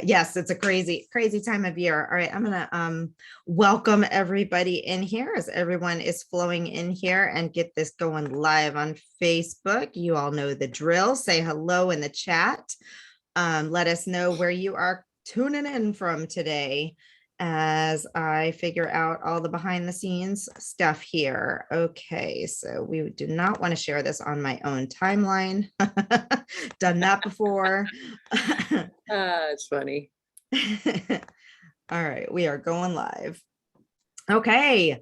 Yes, it's a crazy time of year. All right, I'm gonna welcome everybody in here as everyone is flowing in here and get this going live on Facebook. You all know the drill. Say hello in the chat. Let us know where you are tuning in from today as I figure out all the behind the scenes stuff here. Okay, so we do not want to share this on my own timeline. Done that before. It's funny. All right, we are going live. Okay.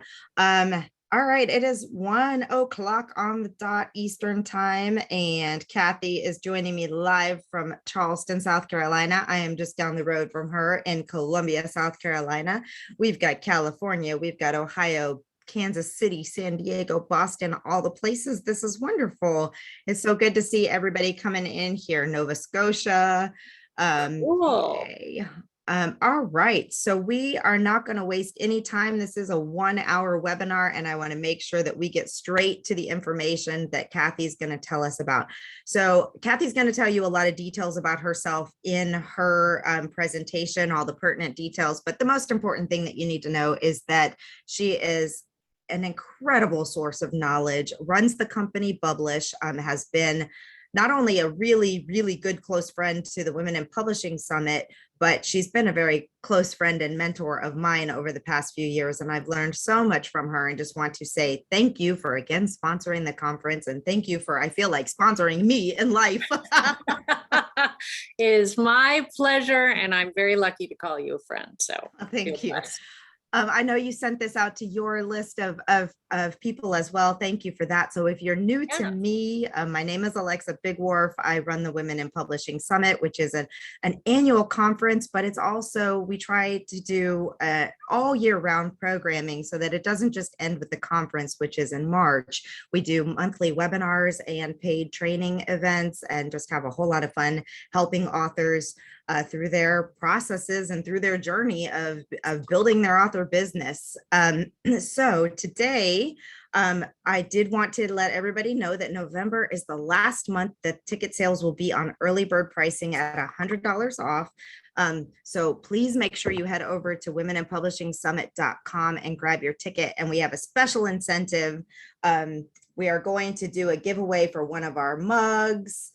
All right, it is 1:00 on the dot Eastern time, and Kathy is joining me live from Charleston, South Carolina. I am just down the road from her in Columbia, South Carolina. We've got California, we've got Ohio, Kansas City, San Diego, Boston, all the places. This is wonderful. It's so good to see everybody coming in here. Nova Scotia. Cool. Yay. All right, so we are not going to waste any time. This is a 1-hour webinar, and I want to make sure that we get straight to the information that Kathy's going to tell us about. So Kathy's going to tell you a lot of details about herself in her presentation, all the pertinent details, but the most important thing that you need to know is that she is an incredible source of knowledge, runs the company Bublish, has been not only a really, really good close friend to the Women in Publishing Summit, but she's been a very close friend and mentor of mine over the past few years. And I've learned so much from her, and just want to say thank you for again sponsoring the conference. And thank you for, I feel like, sponsoring me in life. It is my pleasure. And I'm very lucky to call you a friend. So thank you. I know you sent this out to your list of people as well. Thank you for that. So if you're new to me, my name is Alexa Bigwharf. I run the Women in Publishing Summit, which is an annual conference, but it's also, we try to do all year round programming so that it doesn't just end with the conference, which is in March. We do monthly webinars and paid training events, and just have a whole lot of fun helping authors through their processes and through their journey of building their author business. So today, I did want to let everybody know that November is the last month that ticket sales will be on early bird pricing at $100 off. So please make sure you head over to womeninpublishingsummit.com and grab your ticket. And we have a special incentive. We are going to do a giveaway for one of our mugs,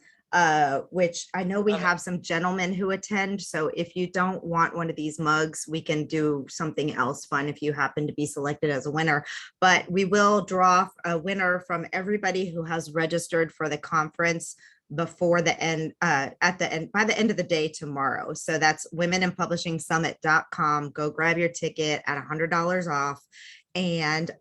which I know we have some gentlemen who attend. So if you don't want one of these mugs, we can do something else fun if you happen to be selected as a winner. But we will draw a winner from everybody who has registered for the conference before the end, by the end of the day tomorrow. So that's womeninpublishingsummit.com. Go grab your ticket at $100 off. And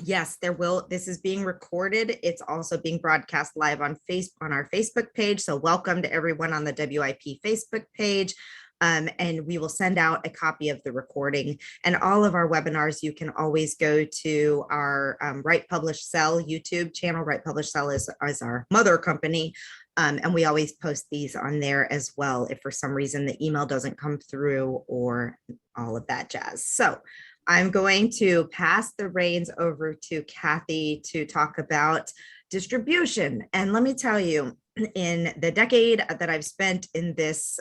yes, this is being recorded. It's also being broadcast live on our Facebook page. So welcome to everyone on the WIP Facebook page. And we will send out a copy of the recording. And all of our webinars, you can always go to our Write Publish Sell YouTube channel. Write Publish Sell is our mother company. And we always post these on there as well, if for some reason the email doesn't come through or all of that jazz. So I'm going to pass the reins over to Kathy to talk about distribution. And let me tell you, in the decade that I've spent in this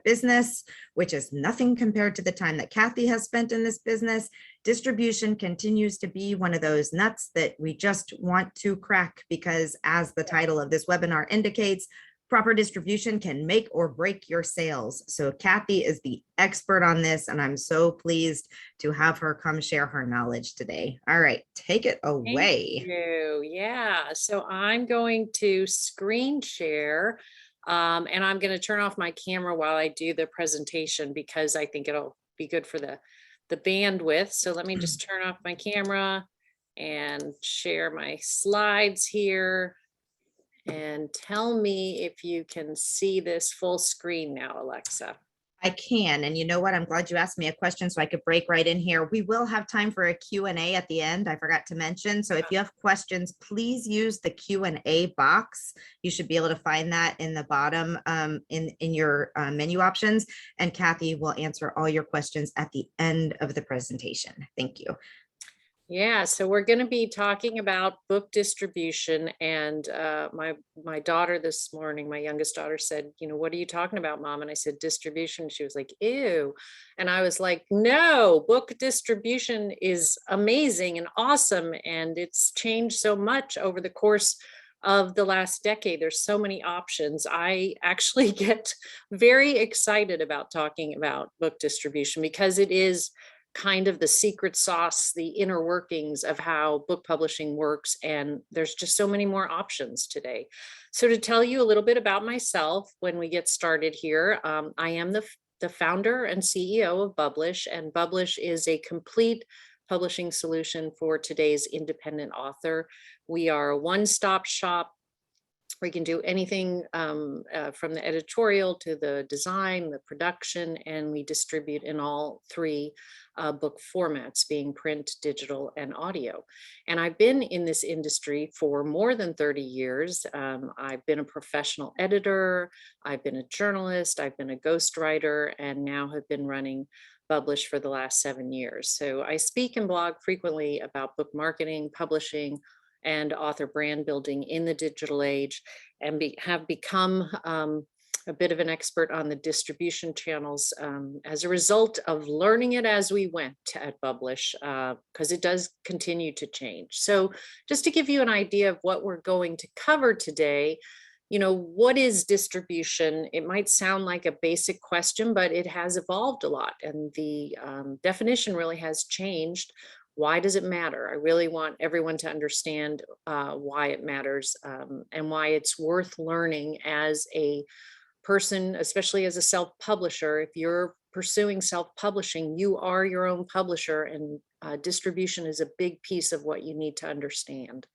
business, which is nothing compared to the time that Kathy has spent in this business, distribution continues to be one of those nuts that we just want to crack, because as the title of this webinar indicates, proper distribution can make or break your sales. So Kathy is the expert on this, and I'm so pleased to have her come share her knowledge today. All right, take it away. Thank you. Yeah, so I'm going to screen share, and I'm going to turn off my camera while I do the presentation, because I think it'll be good for the bandwidth. So let me just turn off my camera and share my slides here. And tell me if you can see this full screen now, Alexa. I can. And you know what? I'm glad you asked me a question so I could break right in here. We will have time for a Q&A at the end. I forgot to mention. So if you have questions, please use the Q&A box. You should be able to find that in the bottom in your menu options. And Kathy will answer all your questions at the end of the presentation. Thank you. Yeah, so we're going to be talking about book distribution, and my daughter this morning, my youngest daughter said, "What are you talking about, Mom?" And I said, "Distribution." She was like, "Ew," and I was like, "No, book distribution is amazing and awesome, and it's changed so much over the course of the last decade. There's so many options. I actually get very excited about talking about book distribution because it is kind of the secret sauce, the inner workings of how book publishing works. And there's just so many more options today. So, to tell you a little bit about myself when we get started here, I am the founder and CEO of Bublish, and Bublish is a complete publishing solution for today's independent author. We are a one-stop shop. We can do anything from the editorial to the design, the production, and we distribute in all three book formats, being print, digital, and audio. And I've been in this industry for more than 30 years. I've been a professional editor, I've been a journalist, I've been a ghostwriter, and now have been running Bublish for the last 7 years. So I speak and blog frequently about book marketing, publishing, and author brand building in the digital age, and have become a bit of an expert on the distribution channels as a result of learning it as we went at Bublish, because it does continue to change. So just to give you an idea of what we're going to cover today, what is distribution? It might sound like a basic question, but it has evolved a lot, and the definition really has changed. Why does it matter? I really want everyone to understand why it matters, and why it's worth learning as a person, especially as a self-publisher. If you're pursuing self-publishing, you are your own publisher, and distribution is a big piece of what you need to understand.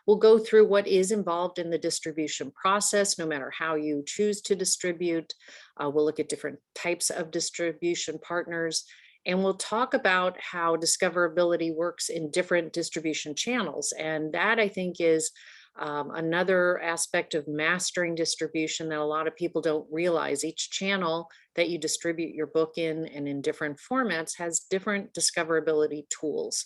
We'll go through what is involved in the distribution process, no matter how you choose to distribute. We'll look at different types of distribution partners, and we'll talk about how discoverability works in different distribution channels. And that, I think, is another aspect of mastering distribution that a lot of people don't realize. Each channel that you distribute your book in, and in different formats, has different discoverability tools.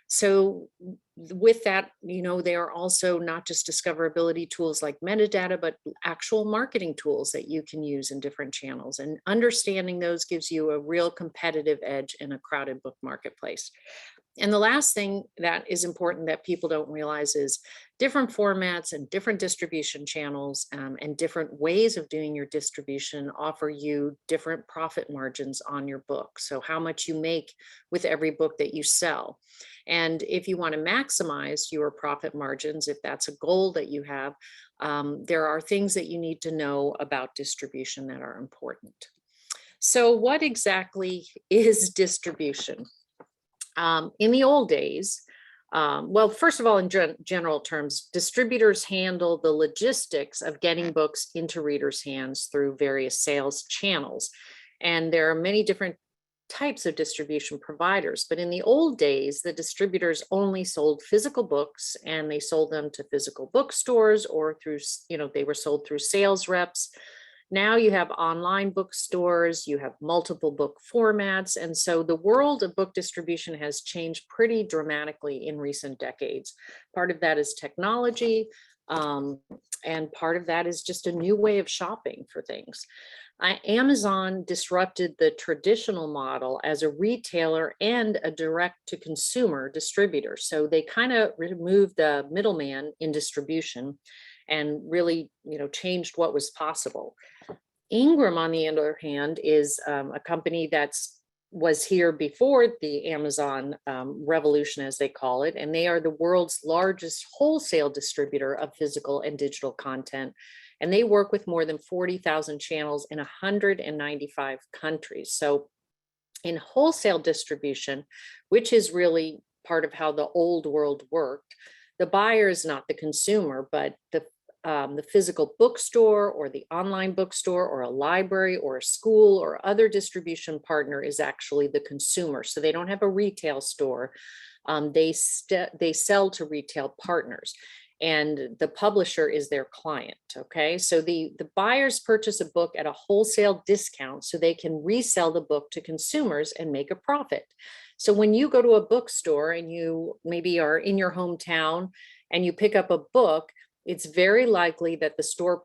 So with that, they are also not just discoverability tools like metadata, but actual marketing tools that you can use in different channels. And understanding those gives you a real competitive edge in a crowded book marketplace. And the last thing that is important that people don't realize is different formats and different distribution channels, and different ways of doing your distribution offer you different profit margins on your book. So how much you make with every book that you sell. And if you want to maximize your profit margins, if that's a goal that you have, there are things that you need to know about distribution that are important. So what exactly is distribution? In the old days, well, first of all, in general terms, distributors handle the logistics of getting books into readers' hands through various sales channels. And there are many different types of distribution providers. But in the old days, the distributors only sold physical books, and they sold them to physical bookstores, or through, they were sold through sales reps. Now you have online bookstores, you have multiple book formats. And so the world of book distribution has changed pretty dramatically in recent decades. Part of that is technology, and part of that is just a new way of shopping for things. Amazon disrupted the traditional model as a retailer and a direct-to-consumer distributor. So they kind of removed the middleman in distribution and really, changed what was possible. Ingram, on the other hand, is a company was here before the Amazon revolution, as they call it, and they are the world's largest wholesale distributor of physical and digital content. And they work with more than 40,000 channels in 195 countries. So in wholesale distribution, which is really part of how the old world worked, the buyer is not the consumer, but the physical bookstore or the online bookstore or a library or a school or other distribution partner is actually the consumer. So they don't have a retail store. They sell to retail partners, and the publisher is their client. Okay, so the buyers purchase a book at a wholesale discount so they can resell the book to consumers and make a profit. So when you go to a bookstore and you maybe are in your hometown and you pick up a book, it's very likely that the store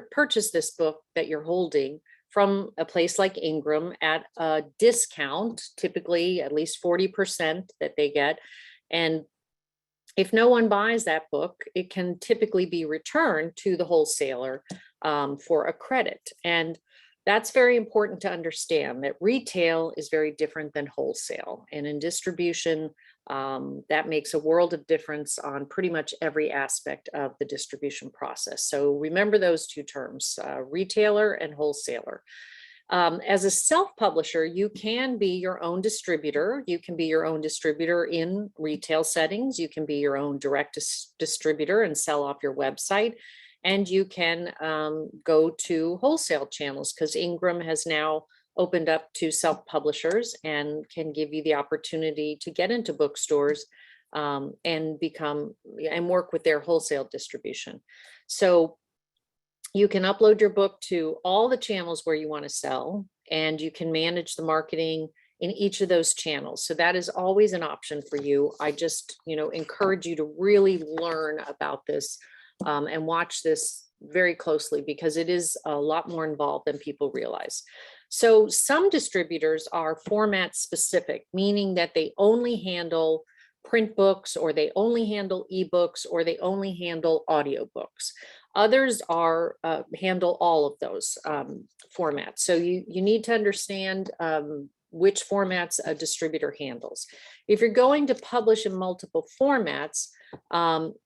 purchased this book that you're holding from a place like Ingram at a discount, typically at least 40% that they get. And if no one buys that book, it can typically be returned to the wholesaler for a credit. And that's very important to understand, that retail is very different than wholesale. And in distribution, that makes a world of difference on pretty much every aspect of the distribution process. So remember those two terms, retailer and wholesaler. As a self-publisher, you can be your own distributor. You can be your own distributor in retail settings. You can be your own direct distributor and sell off your website. And you can go to wholesale channels, because Ingram has now opened up to self-publishers and can give you the opportunity to get into bookstores and work with their wholesale distribution. So you can upload your book to all the channels where you want to sell, and you can manage the marketing in each of those channels. So that is always an option for you. I just, encourage you to really learn about this and watch this very closely, because it is a lot more involved than people realize. So some distributors are format specific, meaning that they only handle print books, or they only handle ebooks, or they only handle audiobooks. Others are handle all of those formats. So you need to understand which formats a distributor handles. If you're going to publish in multiple formats,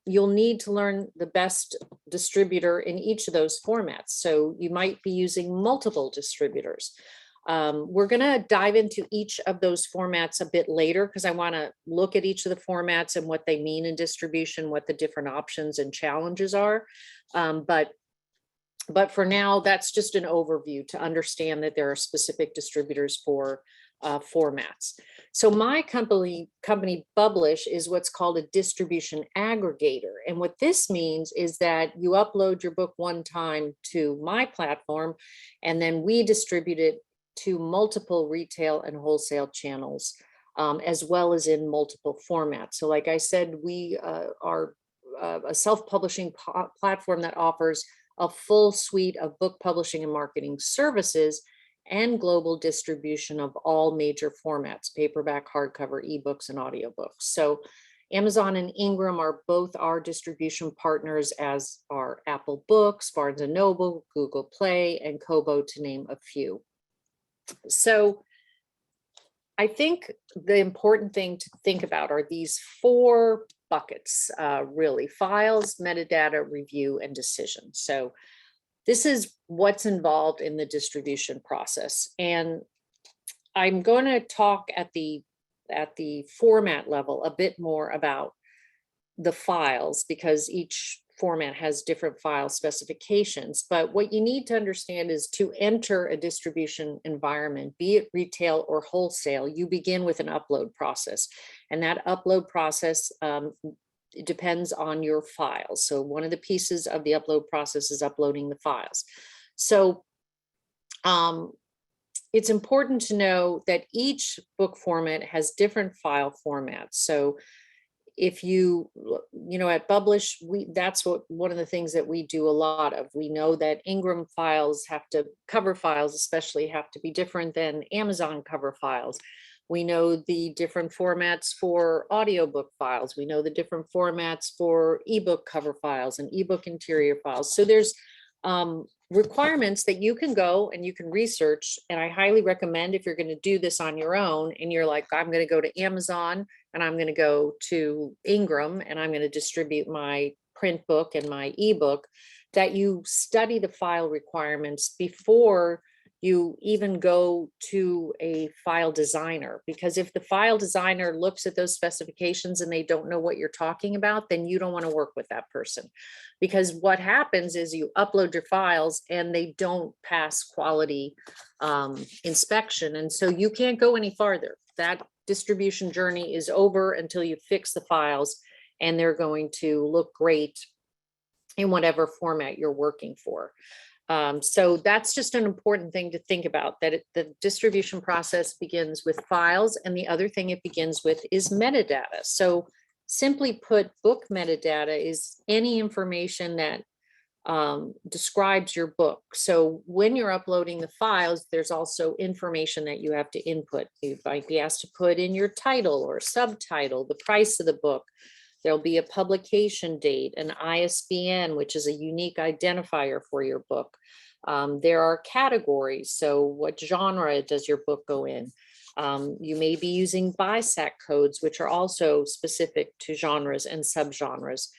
you'll need to learn the best distributor in each of those formats. So you might be using multiple distributors. We're going to dive into each of those formats a bit later, because I want to look at each of the formats and what they mean in distribution, what the different options and challenges are. But for now, that's just an overview to understand that there are specific distributors for formats. So my company Bublish is what's called a distribution aggregator. And what this means is that you upload your book one time to my platform, and then we distribute it to multiple retail and wholesale channels, as well as in multiple formats. So like I said, we are a self-publishing platform that offers a full suite of book publishing and marketing services and global distribution of all major formats: paperback, hardcover, ebooks, and audiobooks. So Amazon and Ingram are both our distribution partners, as are Apple Books, Barnes & Noble, Google Play, and Kobo, to name a few. So I think the important thing to think about are these four buckets, really: files, metadata, review, and decision. So this is what's involved in the distribution process. And I'm going to talk at the format level a bit more about the files, because each format has different file specifications. But what you need to understand is, to enter a distribution environment, be it retail or wholesale, you begin with an upload process. And that upload process depends on your files. So one of the pieces of the upload process is uploading the files. So it's important to know that each book format has different file formats. So if at Bublish, that's one of the things that we do a lot of. We know that Ingram files cover files especially have to be different than Amazon cover files. We know the different formats for audiobook files. We know the different formats for ebook cover files and ebook interior files. So there's requirements that you can go and you can research. And I highly recommend, if you're going to do this on your own and you're like, I'm going to go to Amazon and I'm going to go to Ingram and I'm going to distribute my print book and my ebook, that you study the file requirements before you even go to a file designer. Because if the file designer looks at those specifications and they don't know what you're talking about, then you don't want to work with that person. Because what happens is you upload your files and they don't pass quality inspection. And so you can't go any farther. That distribution journey is over until you fix the files, and they're going to look great in whatever format you're working for. So that's just an important thing to think about, that the distribution process begins with files, and the other thing it begins with is metadata. So simply put, book metadata is any information that describes your book. So when you're uploading the files, there's also information that you have to input. You might be asked to put in your title or subtitle, the price of the book. There'll be a publication date, an ISBN, which is a unique identifier for your book. There are categories. So what genre does your book go in? You may be using BISAC codes, which are also specific to genres and subgenres.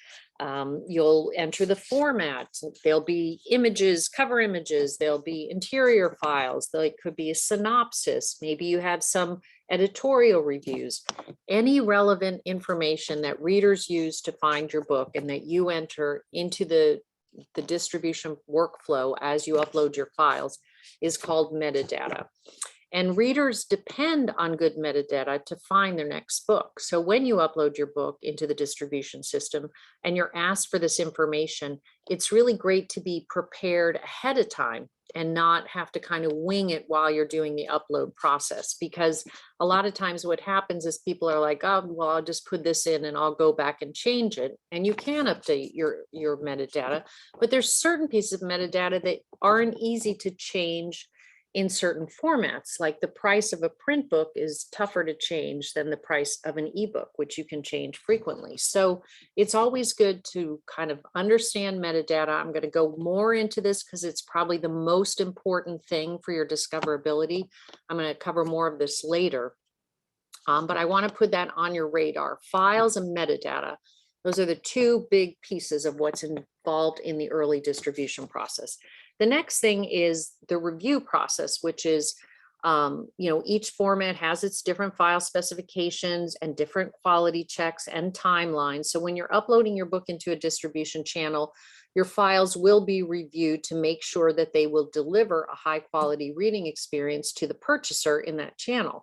You'll enter the format. There'll be images, cover images, there'll be interior files, there could be a synopsis, maybe you have some editorial reviews, any relevant information that readers use to find your book and that you enter into the distribution workflow as you upload your files is called metadata. And readers depend on good metadata to find their next book. So when you upload your book into the distribution system and you're asked for this information, it's really great to be prepared ahead of time and not have to kind of wing it while you're doing the upload process. Because a lot of times what happens is people are like, oh, well, I'll just put this in and I'll go back and change it. And you can update your metadata, but there's certain pieces of metadata that aren't easy to change in certain formats. Like the price of a print book is tougher to change than the price of an ebook, which you can change frequently. So it's always good to kind of understand metadata. I'm going to go more into this because it's probably the most important thing for your discoverability. I'm going to cover more of this later. But I want to put that on your radar. Files and metadata. Those are the two big pieces of what's involved in the early distribution process. The next thing is the review process, which is, each format has its different file specifications and different quality checks and timelines. So when you're uploading your book into a distribution channel, your files will be reviewed to make sure that they will deliver a high quality reading experience to the purchaser in that channel.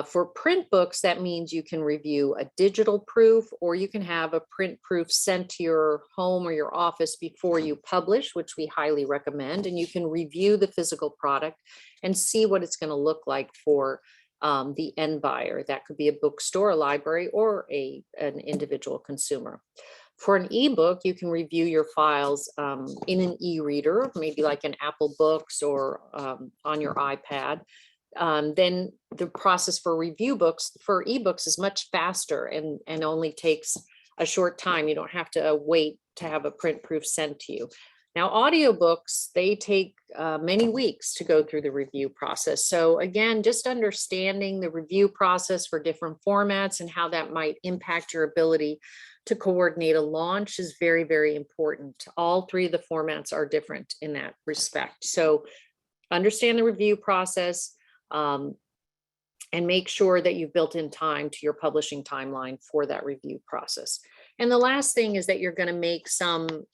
For print books, that means you can review a digital proof, or you can have a print proof sent to your home or your office before you publish, which we highly recommend. And you can review the physical product and see what it's going to look like for the end buyer. That could be a bookstore, a library, or an individual consumer. For an ebook, you can review your files in an e-reader, maybe like an Apple Books or on your iPad. Then the process for review books for ebooks is much faster and only takes a short time. You don't have to wait to have a print proof sent to you. Now, audiobooks, they take many weeks to go through the review process. So again, just understanding the review process for different formats and how that might impact your ability to coordinate a launch is very, very important. All three of the formats are different in that respect. So understand the review process, and make sure that you've built in time to your publishing timeline for that review process. And the last thing is that you're going to make some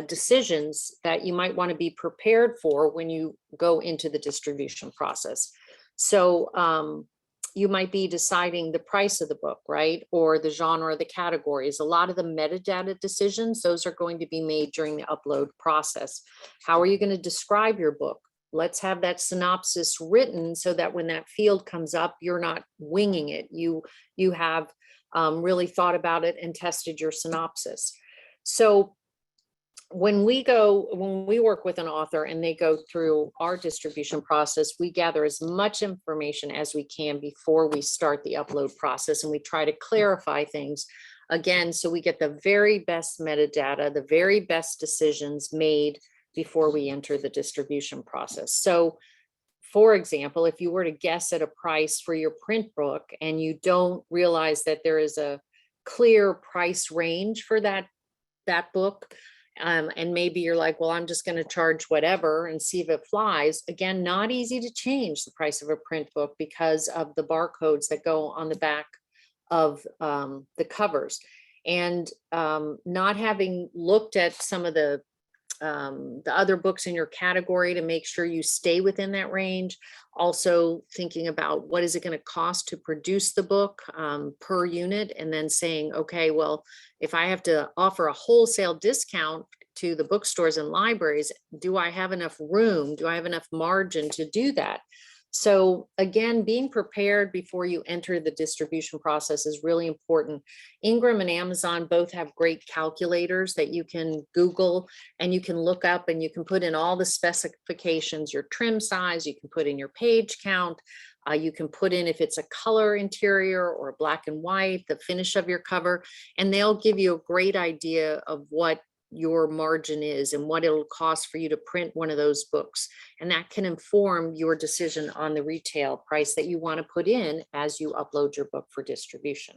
decisions that you might want to be prepared for when you go into the distribution process. So you might be deciding the price of the book, right? Or the genre, the categories. A lot of the metadata decisions, those are going to be made during the upload process. How are you going to describe your book? Let's have that synopsis written so that when that field comes up, you're not winging it. You have really thought about it and tested your synopsis. So when we work with an author and they go through our distribution process, we gather as much information as we can before we start the upload process, and we try to clarify things again so we get the very best metadata, the very best decisions made before we enter the distribution process. So for example, if you were to guess at a price for your print book and you don't realize that there is a clear price range for that book, and maybe you're like, well, I'm just going to charge whatever and see if it flies. Again, not easy to change the price of a print book because of the barcodes that go on the back of the covers. And not having looked at some of the other books in your category to make sure you stay within that range. Also thinking about what is it going to cost to produce the book per unit, and then saying, okay, well, if I have to offer a wholesale discount to the bookstores and libraries, do I have enough room? Do I have enough margin to do that? So again, being prepared before you enter the distribution process is really important. Ingram and Amazon both have great calculators that you can Google and you can look up, and you can put in all the specifications, your trim size, you can put in your page count, you can put in if it's a color interior or black and white, the finish of your cover, and they'll give you a great idea of what your margin is and what it'll cost for you to print one of those books. And that can inform your decision on the retail price that you want to put in as you upload your book for distribution.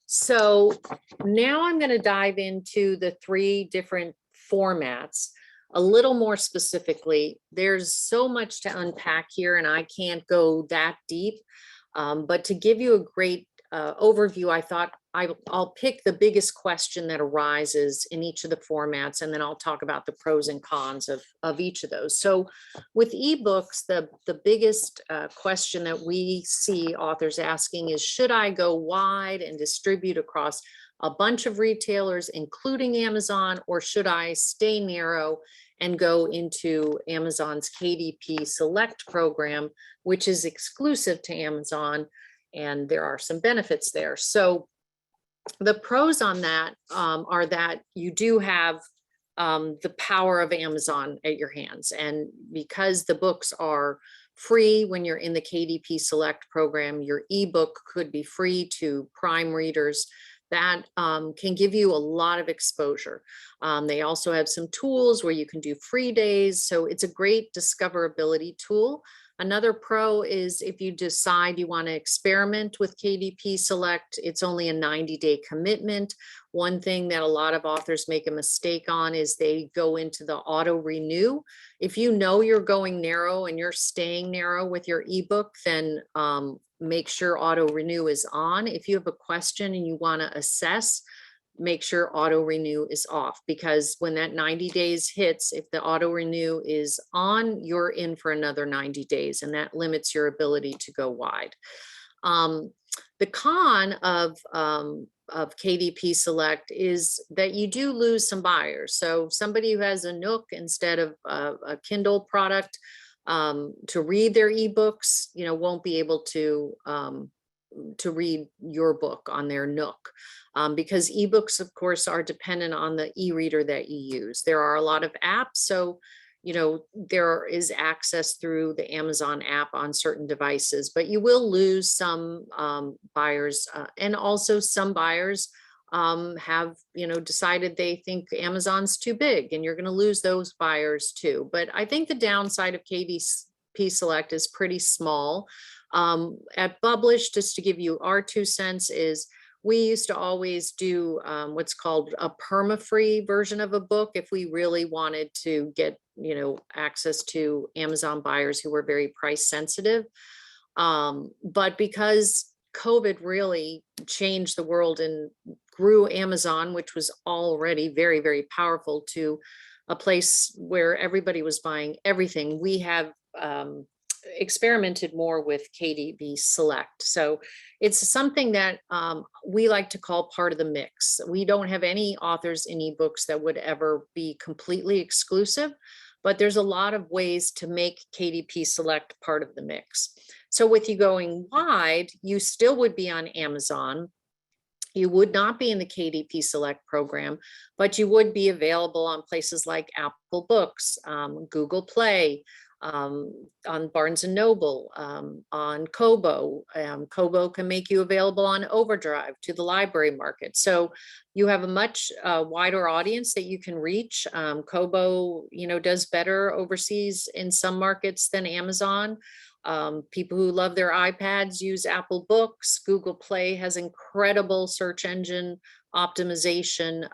So now I'm going to dive into the 3 different formats a little more specifically. There's so much to unpack here and I can't go that deep, but to give you a great overview, I thought I'll pick the biggest question that arises in each of the formats, and then I'll talk about the pros and cons of each of those. So with ebooks, the biggest question that we see authors asking is, should I go wide and distribute across a bunch of retailers, including Amazon, or should I stay narrow and go into Amazon's KDP Select program, which is exclusive to Amazon? And there are some benefits there. So the pros on that are that you do have the power of Amazon at your hands. And because the books are free when you're in the KDP Select program, your ebook could be free to Prime readers. That can give you a lot of exposure. They also have some tools where you can do free days. So it's a great discoverability tool. Another pro is if you decide you want to experiment with KDP Select, it's only a 90-day commitment. One thing that a lot of authors make a mistake on is they go into the auto renew. If you know you're going narrow and you're staying narrow with your ebook, then make sure auto renew is on. If you have a question and you want to assess, make sure auto renew is off, because when that 90 days hits, if the auto renew is on, you're in for another 90 days, and that limits your ability to go wide. The con of KDP Select is that you do lose some buyers. So somebody who has a Nook instead of a Kindle product to read their ebooks, won't be able to read your book on their Nook. Because ebooks, of course, are dependent on the e-reader that you use. There are a lot of apps, so there is access through the Amazon app on certain devices, but you will lose some buyers, and also some buyers have decided they think Amazon's too big, and you're going to lose those buyers too. But I think the downside of KDP Select is pretty small. At Bublish, just to give you our 2 cents, is we used to always do what's called a perma-free version of a book if we really wanted to get access to Amazon buyers who were very price sensitive. But because COVID really changed the world and grew Amazon, which was already very, very powerful, to a place where everybody was buying everything, we have experimented more with KDP Select. So it's something that we like to call part of the mix. We don't have any authors in ebooks that would ever be completely exclusive, but there's a lot of ways to make KDP Select part of the mix. So with you going wide, you still would be on Amazon. You would not be in the KDP Select program, but you would be available on places like Apple Books, Google Play, on Barnes and Noble, on Kobo. Kobo can make you available on Overdrive to the library market. So you have a much wider audience that you can reach. Kobo, does better overseas in some markets than Amazon. People who love their iPads use Apple Books. Google Play has incredible search engine optimization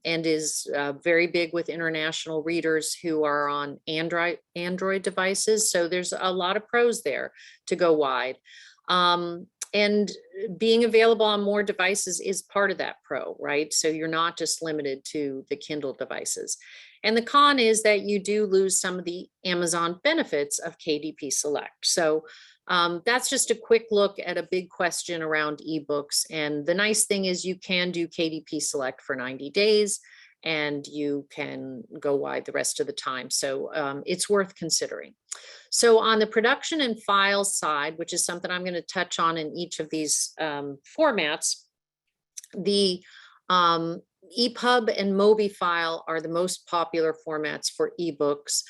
and is very big with international readers who are on Android devices. So there's a lot of pros there to go wide. And being available on more devices is part of that pro, right? So you're not just limited to the Kindle devices. And the con is that you do lose some of the Amazon benefits of KDP Select. So that's just a quick look at a big question around ebooks. And the nice thing is you can do KDP Select for 90 days. and you can go wide the rest of the time. So it's worth considering. So on the production and file side, which is something I'm going to touch on in each of these formats, the EPUB and Mobi file are the most popular formats for ebooks.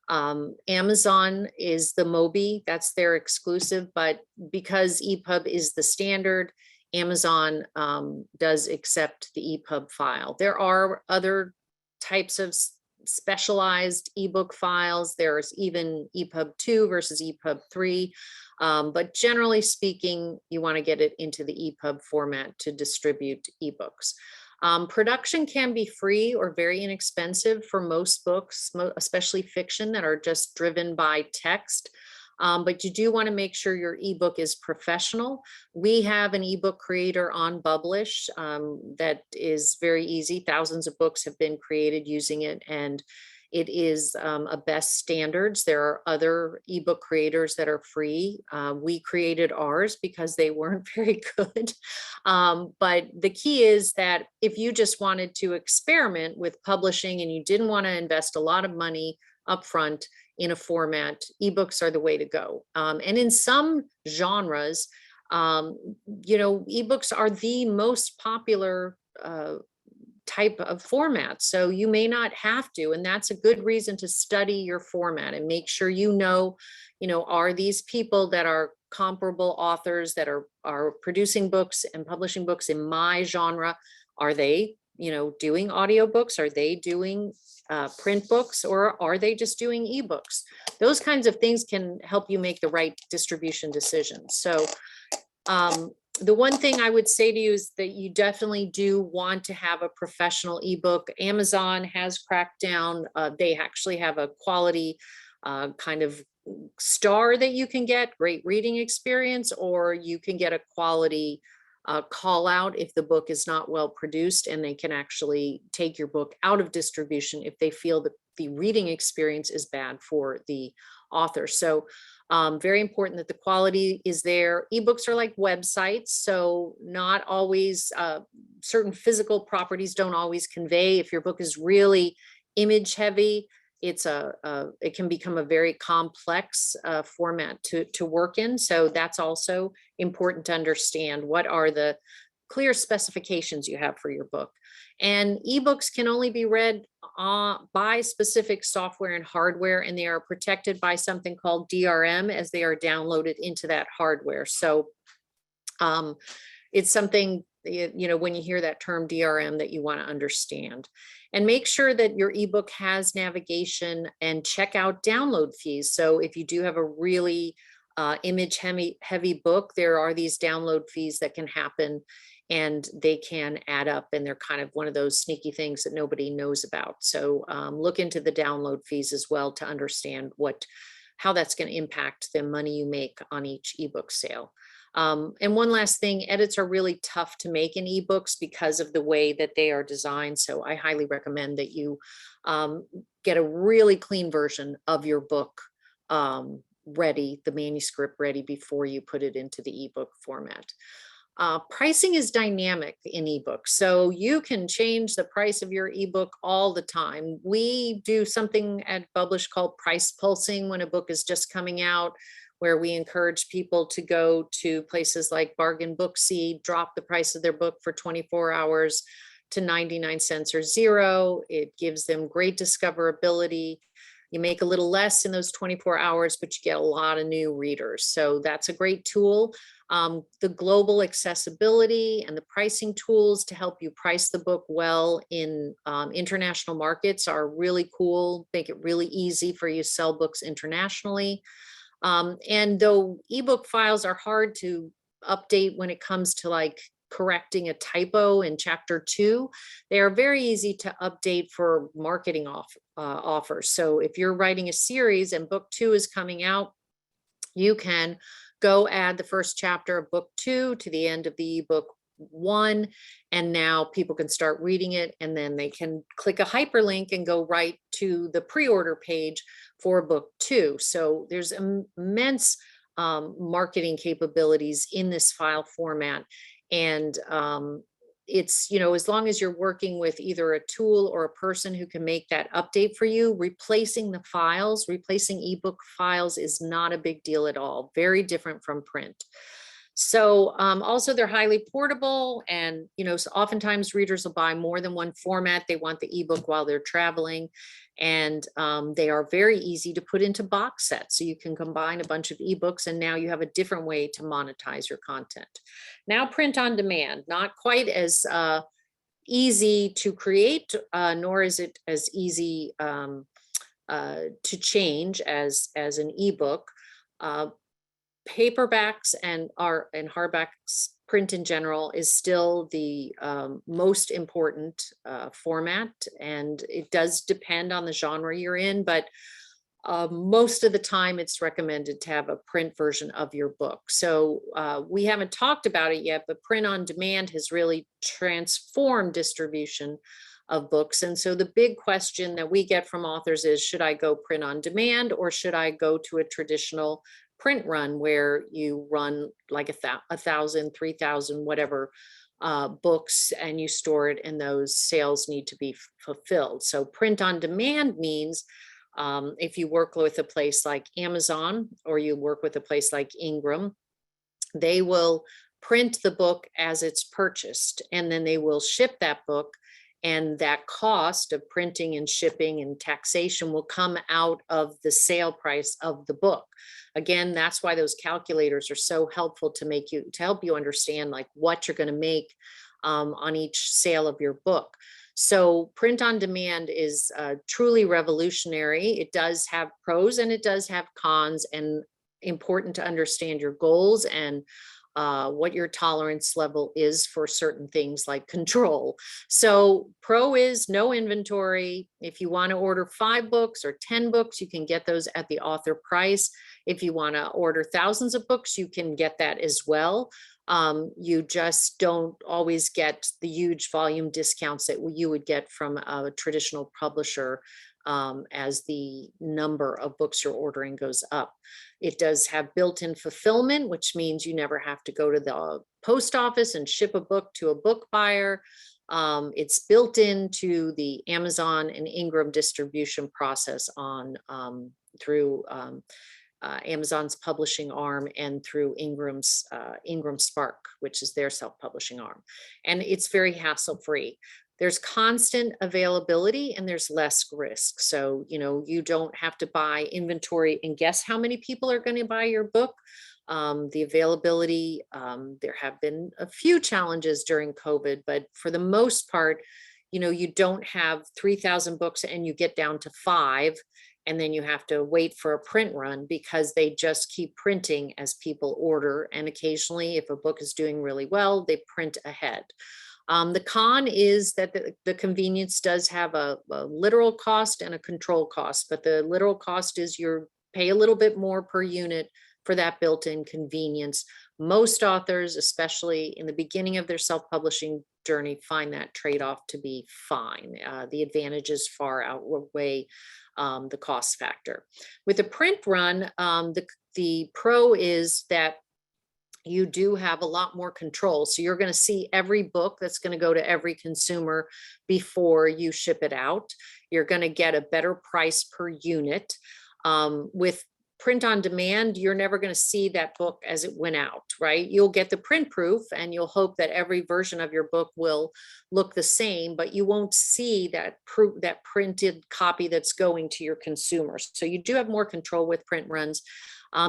Amazon is the Mobi, that's their exclusive, but because EPUB is the standard, Amazon does accept the EPUB file. There are other types of specialized ebook files. There's even EPUB 2 versus EPUB 3. But generally speaking, you want to get it into the EPUB format to distribute ebooks. Production can be free or very inexpensive for most books, especially fiction that are just driven by text. But you do want to make sure your ebook is professional. We have an ebook creator on Bublish that is very easy. Thousands of books have been created using it, and it is a best standards. There are other ebook creators that are free. We created ours because they weren't very good. But the key is that if you just wanted to experiment with publishing and you didn't want to invest a lot of money upfront in a format, ebooks are the way to go. And in some genres, ebooks are the most popular type of format. So you may not have to, and that's a good reason to study your format and make sure are these people that are comparable authors that are producing books and publishing books in my genre, are they doing audiobooks? Are they doing print books, or are they just doing ebooks? Those kinds of things can help you make the right distribution decisions. So the one thing I would say to you is that you definitely do want to have a professional ebook. Amazon has cracked down. They actually have a quality kind of star that you can get, great reading experience, or you can get a quality call out if the book is not well produced, and they can actually take your book out of distribution if they feel that the reading experience is bad for the author. So very important that the quality is there. Ebooks are like websites, so not always certain physical properties don't always convey. If your book is really image heavy, it can become a very complex format to work in. So that's also important to understand. What are the clear specifications you have for your book? And ebooks can only be read by specific software and hardware, and they are protected by something called DRM as they are downloaded into that hardware. So it's something, when you hear that term DRM, that you want to understand. And make sure that your ebook has navigation and check out download fees. So if you do have a really image heavy book, there are these download fees that can happen, and they can add up, and they're kind of one of those sneaky things that nobody knows about. So look into the download fees as well to understand how that's going to impact the money you make on each ebook sale. And one last thing, edits are really tough to make in ebooks because of the way that they are designed. So I highly recommend that you get a really clean version of your book ready, the manuscript ready, before you put it into the ebook format. Pricing is dynamic in ebooks, so you can change the price of your ebook all the time. We do something at Bublish called price pulsing when a book is just coming out, where we encourage people to go to places like Bargain Booksy, drop the price of their book for 24 hours to 99 cents or $0. It gives them great discoverability. You make a little less in those 24 hours, but you get a lot of new readers. So that's a great tool. The global accessibility and the pricing tools to help you price the book well in international markets are really cool, make it really easy for you to sell books internationally. And though ebook files are hard to update when it comes to like correcting a typo in chapter 2, they are very easy to update for marketing offers. So if you're writing a series and book 2 is coming out, you can go add the first chapter of book 2 to the end of the ebook 1, and now people can start reading it, and then they can click a hyperlink and go right to the pre-order page for book 2. So there's immense marketing capabilities in this file format, and it's, you know, as long as you're working with either a tool or a person who can make that update for you, replacing the files, replacing ebook files is not a big deal at all. Very different from print. So also they're highly portable, and, you know, so oftentimes readers will buy more than one format. They want the ebook while they're traveling, and they are very easy to put into box sets. So you can combine a bunch of ebooks, and now you have a different way to monetize your content. Now, print on demand, not quite as easy to create, nor is it as easy to change as an ebook. Paperbacks and hardbacks, print in general, is still the most important format, and it does depend on the genre you're in, but most of the time it's recommended to have a print version of your book. So we haven't talked about it yet, but print on demand has really transformed distribution of books. And so the big question that we get from authors is, should I go print on demand, or should I go to a traditional print run where you run like 1,000, 3,000, whatever books, and you store it, and those sales need to be fulfilled. So print on demand means if you work with a place like Amazon, or you work with a place like Ingram, they will print the book as it's purchased, and then they will ship that book, and that cost of printing and shipping and taxation will come out of the sale price of the book. Again, that's why those calculators are so helpful to help you understand like what you're going to make on each sale of your book. So print on demand is truly revolutionary. It does have pros and it does have cons, and important to understand your goals and what your tolerance level is for certain things like control. So pro is no inventory. If you want to order 5 books or 10 books, you can get those at the author price. If you want to order thousands of books, you can get that as well. You just don't always get the huge volume discounts that you would get from a traditional publisher as the number of books you're ordering goes up. It does have built-in fulfillment, which means you never have to go to the post office and ship a book to a book buyer. It's built into the Amazon and Ingram distribution process through Amazon's publishing arm, and through Ingram Spark, which is their self-publishing arm. And it's very hassle-free. There's constant availability and there's less risk. So, you know, you don't have to buy inventory and guess how many people are going to buy your book. The availability, there have been a few challenges during COVID, but for the most part, you know, you don't have 3,000 books and you get down to 5, and then you have to wait for a print run, because they just keep printing as people order. And occasionally, if a book is doing really well, they print ahead. The con is that the convenience does have a literal cost and a control cost, but the literal cost is you pay a little bit more per unit for that built-in convenience. Most authors, especially in the beginning of their self-publishing journey, find that trade-off to be fine. The advantages far outweigh the cost factor. With a print run, the pro is that you do have a lot more control. So you're going to see every book that's going to go to every consumer before you ship it out. You're going to get a better price per unit. With print on demand, you're never going to see that book as it went out, right? You'll get the print proof and you'll hope that every version of your book will look the same, but you won't see that printed copy that's going to your consumers. So you do have more control with print runs.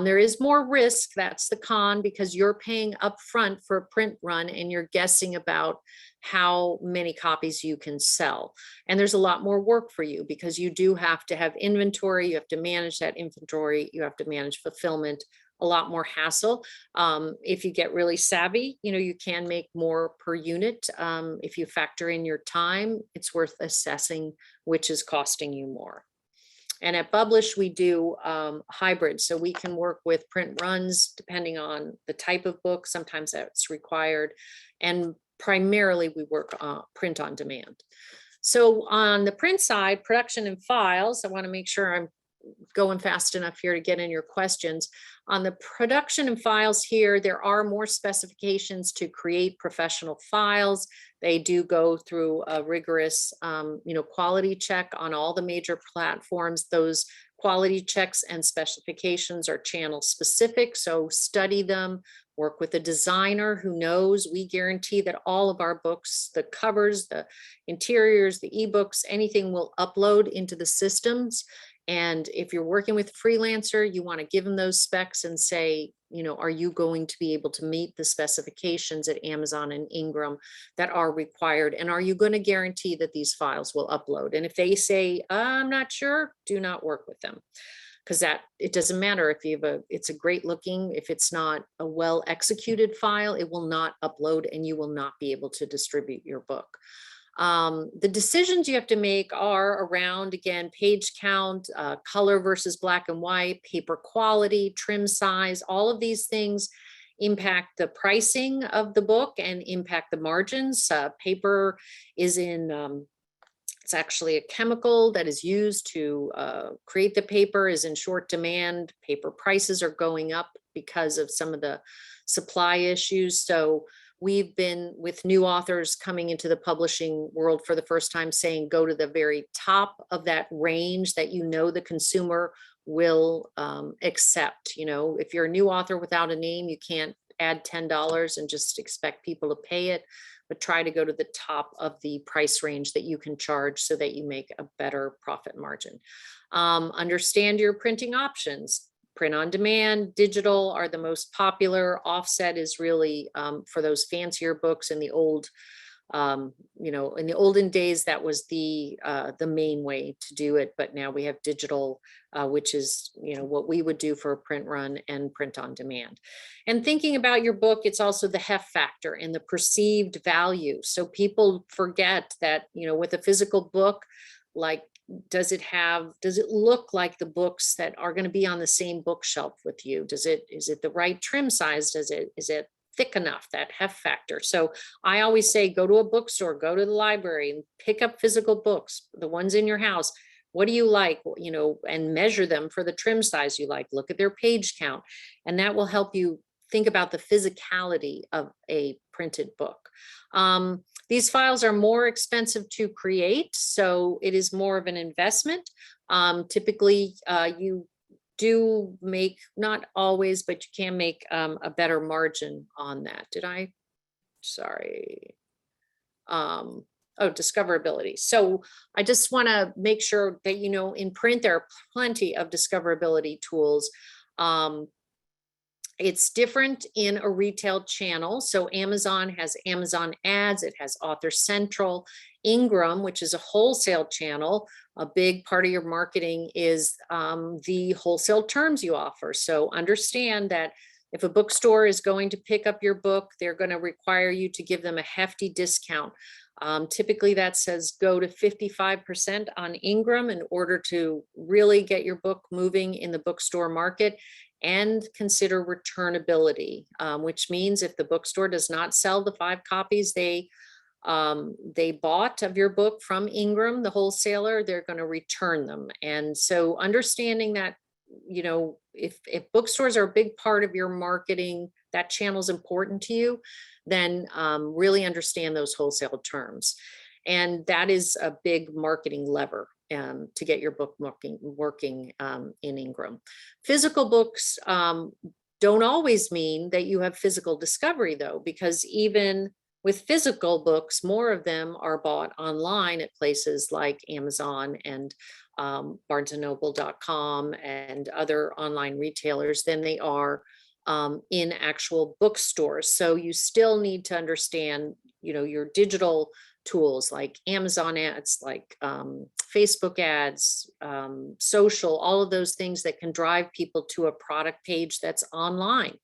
There is more risk. That's the con, because you're paying upfront for a print run and you're guessing about how many copies you can sell. And there's a lot more work for you, because you do have to have inventory. You have to manage that inventory. You have to manage fulfillment, a lot more hassle. If you get really savvy, you know, you can make more per unit. If you factor in your time, it's worth assessing which is costing you more. And at Bublish, we do hybrid. So we can work with print runs depending on the type of book. Sometimes that's required. And primarily we work print on demand. So on the print side, production and files, I want to make sure I'm going fast enough here to get in your questions. On the production and files here, there are more specifications to create professional files. They do go through a rigorous, quality check on all the major platforms. Those quality checks and specifications are channel specific, so study them, work with a designer who knows. We guarantee that all of our books, the covers, the interiors, the ebooks, anything will upload into the systems. And if you're working with a freelancer, you want to give them those specs and say, are you going to be able to meet the specifications at Amazon and Ingram that are required? And are you going to guarantee that these files will upload? And if they say, I'm not sure, do not work with them. Because it doesn't matter if you have it's a great looking, if it's not a well executed file, it will not upload and you will not be able to distribute your book. The decisions you have to make are around, again, page count, color versus black and white, paper quality, trim size, all of these things impact the pricing of the book and impact the margins. Paper is it's actually a chemical that is used to create the paper, is in short demand. Paper prices are going up because of some of the supply issues. So we've been, with new authors coming into the publishing world for the first time, saying go to the very top of that range that the consumer will accept. If you're a new author without a name, you can't add $10 and just expect people to pay it, but try to go to the top of the price range that you can charge so that you make a better profit margin. Understand your printing options. Print on demand, digital are the most popular. Offset is really for those fancier books in the old, in the olden days, that was the main way to do it. But now we have digital, which is, what we would do for a print run, and print on demand. And thinking about your book, it's also the heft factor and the perceived value. So people forget that, with a physical book, like, does it look like the books that are going to be on the same bookshelf with you? Is it the right trim size? Is it thick enough, that heft factor? So I always say, go to a bookstore, go to the library and pick up physical books, the ones in your house. What do you like, and measure them for the trim size you like. Look at their page count, and that will help you think about the physicality of a printed book. These files are more expensive to create, so it is more of an investment. Typically, you do make, not always, but you can make a better margin on that. Discoverability. So I just want to make sure that, in print, there are plenty of discoverability tools. It's different in a retail channel. So Amazon has Amazon Ads, it has Author Central. Ingram, which is a wholesale channel, a big part of your marketing is the wholesale terms you offer. So understand that if a bookstore is going to pick up your book, they're going to require you to give them a hefty discount. Typically that says go to 55% on Ingram in order to really get your book moving in the bookstore market. And consider returnability, which means if the bookstore does not sell the 5 copies they bought of your book from Ingram, the wholesaler, they're going to return them. And so understanding that, if bookstores are a big part of your marketing, that channel is important to you, then really understand those wholesale terms. And that is a big marketing lever to get your book working in Ingram. Physical books don't always mean that you have physical discovery, though, because even with physical books, more of them are bought online at places like Amazon and barnesandnoble.com and other online retailers than they are in actual bookstores. So you still need to understand, your digital tools like Amazon ads, like Facebook ads, social, all of those things that can drive people to a product page that's online.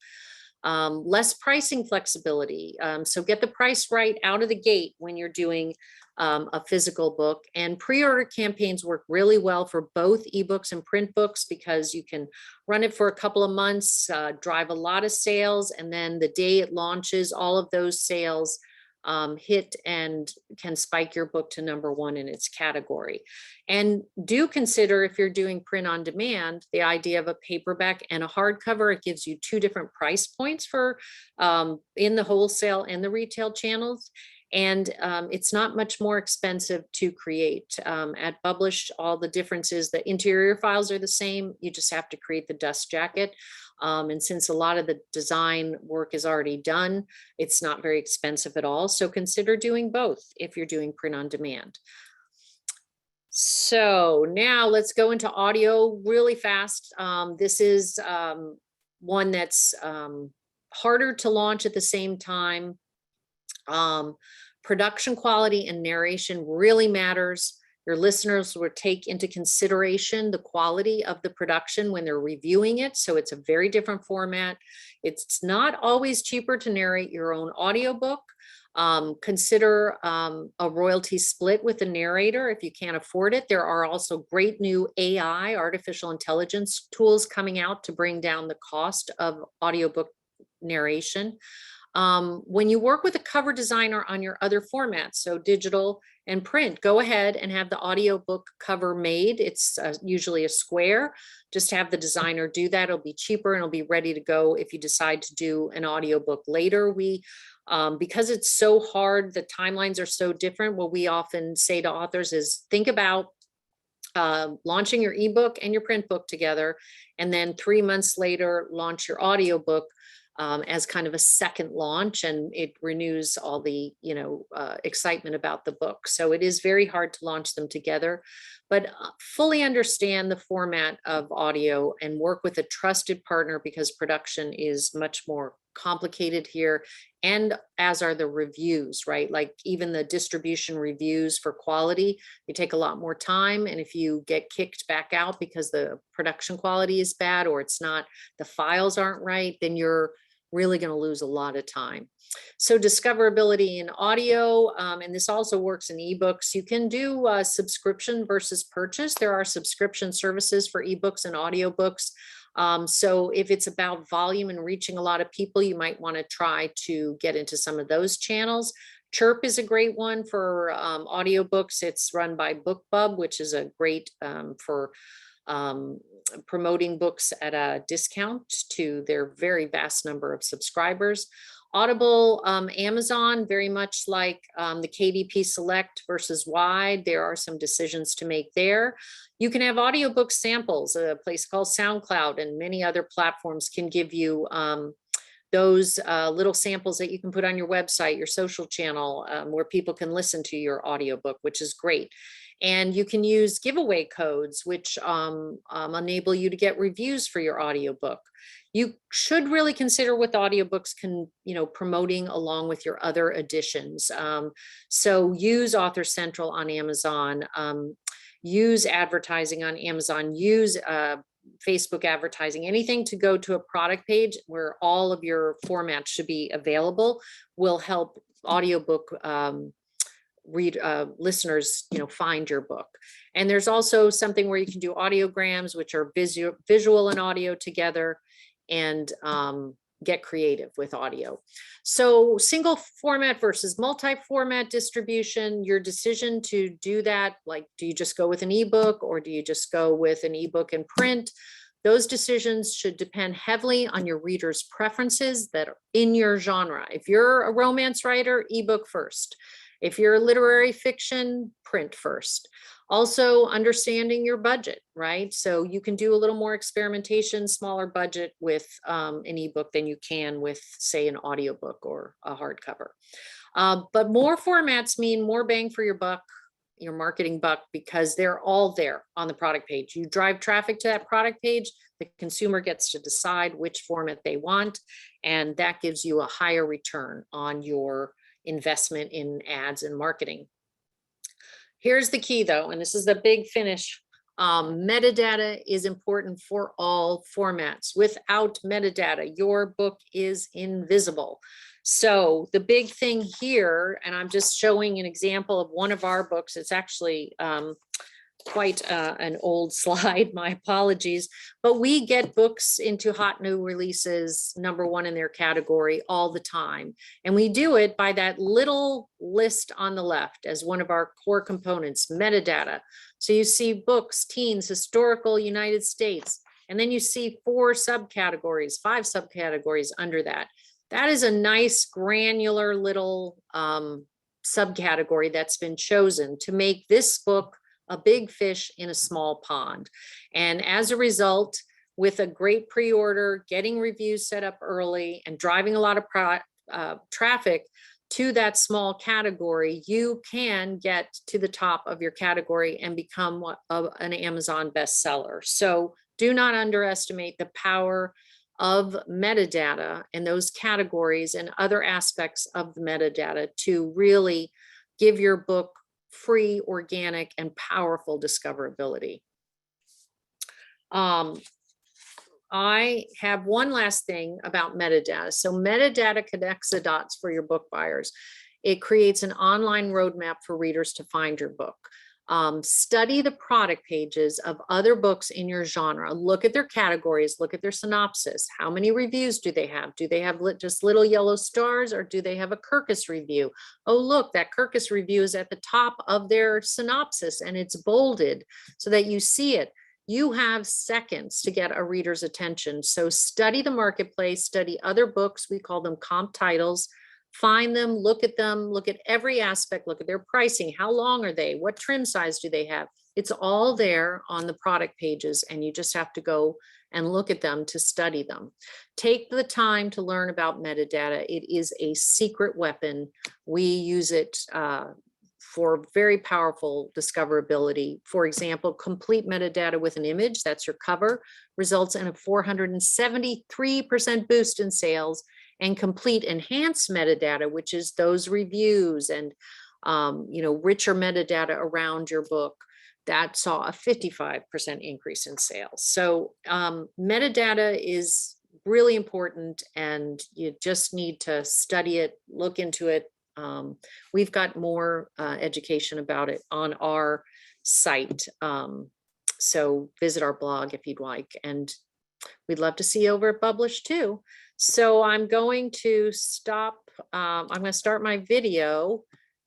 Less pricing flexibility. So get the price right out of the gate when you're doing a physical book. And pre-order campaigns work really well for both ebooks and print books because you can run it for a couple of months, drive a lot of sales, and then the day it launches, all of those sales hit and can spike your book to #1 in its category. And do consider, if you're doing print on demand, the idea of a paperback and a hardcover. It gives you 2 different price points for in the wholesale and the retail channels. And it's not much more expensive to create. At Bublish, all the differences, the interior files are the same. You just have to create the dust jacket. And since a lot of the design work is already done, it's not very expensive at all. So consider doing both if you're doing print on demand. So now let's go into audio really fast. This is one that's harder to launch at the same time. Production quality and narration really matters. Your listeners will take into consideration the quality of the production when they're reviewing it. So it's a very different format. It's not always cheaper to narrate your own audiobook. Consider a royalty split with the narrator if you can't afford it. There are also great new AI, artificial intelligence tools coming out to bring down the cost of audiobook narration. When you work with a cover designer on your other formats, so digital and print, go ahead and have the audiobook cover made. It's usually a square. Just have the designer do that. It'll be cheaper and it'll be ready to go if you decide to do an audiobook later. Because it's so hard, the timelines are so different. What we often say to authors is think about launching your ebook and your print book together, and then 3 months later, launch your audiobook as kind of a second launch, and it renews all the excitement about the book. So it is very hard to launch them together, but fully understand the format of audio and work with a trusted partner, because production is much more complicated here, and as are the reviews, right? Like even the distribution reviews for quality, they take a lot more time. And if you get kicked back out because the production quality is bad, or it's not, the files aren't right, then you're really going to lose a lot of time. So discoverability in audio, and this also works in ebooks. You can do subscription versus purchase. There are subscription services for ebooks and audiobooks. So if it's about volume and reaching a lot of people, you might want to try to get into some of those channels. Chirp is a great one for audiobooks. It's run by BookBub, which is a great for promoting books at a discount to their very vast number of subscribers. Audible, Amazon, very much like the KDP Select versus Wide. There are some decisions to make there. You can have audiobook samples. A place called SoundCloud and many other platforms can give you those little samples that you can put on your website, your social channel, where people can listen to your audiobook, which is great. And you can use giveaway codes, which enable you to get reviews for your audiobook. You should really consider with audiobooks promoting along with your other editions. So use Author Central on Amazon, use advertising on Amazon, use Facebook advertising, anything to go to a product page where all of your formats should be available will help audiobook listeners find your book. And there's also something where you can do audiograms, which are visual and audio together, and get creative with audio. So single format versus multi-format distribution, your decision to do that, like do you just go with an ebook or do you just go with an ebook and print? Those decisions should depend heavily on your readers' preferences that are in your genre. If you're a romance writer, ebook first. If you're literary fiction, print first. Also understanding your budget, right? So you can do a little more experimentation, smaller budget with an ebook than you can with, say, an audiobook or a hardcover. But more formats mean more bang for your buck, your marketing buck, because they're all there on the product page. You drive traffic to that product page, the consumer gets to decide which format they want, and that gives you a higher return on your investment in ads and marketing. Here's the key though, and this is the big finish. Metadata is important for all formats. Without metadata, your book is invisible. So the big thing here, and I'm just showing an example of one of our books. It's actually quite an old slide, my apologies, but we get books into hot new releases, #1 in their category all the time. And we do it by that little list on the left as one of our core components, metadata. So you see books, teens, historical, United States, and then you see 4 subcategories, 5 subcategories under that. That is a nice granular little subcategory that's been chosen to make this book a big fish in a small pond. And as a result, with a great pre-order, getting reviews set up early, and driving a lot of traffic to that small category, you can get to the top of your category and become an Amazon bestseller. So do not underestimate the power of metadata and those categories and other aspects of the metadata to really give your book free, organic, and powerful discoverability. I have one last thing about metadata. So metadata connects the dots for your book buyers. It creates an online roadmap for readers to find your book. Study the product pages of other books in your genre. Look at their categories, look at their synopsis. How many reviews do they have? Do they have just little yellow stars, or do they have a Kirkus review? Oh, look, that Kirkus review is at the top of their synopsis and it's bolded so that you see it. You have seconds to get a reader's attention. So study the marketplace, study other books. We call them comp titles. Find them, look at every aspect, look at their pricing. How long are they? What trim size do they have? It's all there on the product pages, and you just have to go and look at them to study them. Take the time to learn about metadata. It is a secret weapon. We use it for very powerful discoverability. For example, complete metadata with an image, that's your cover, results in a 473% boost in sales. And complete enhanced metadata, which is those reviews and richer metadata around your book, that saw a 55% increase in sales. So metadata is really important, and you just need to study it, look into it. We've got more education about it on our site. So visit our blog if you'd like, and we'd love to see you over at Bublish too. So I'm going to stop. I'm going to start my video,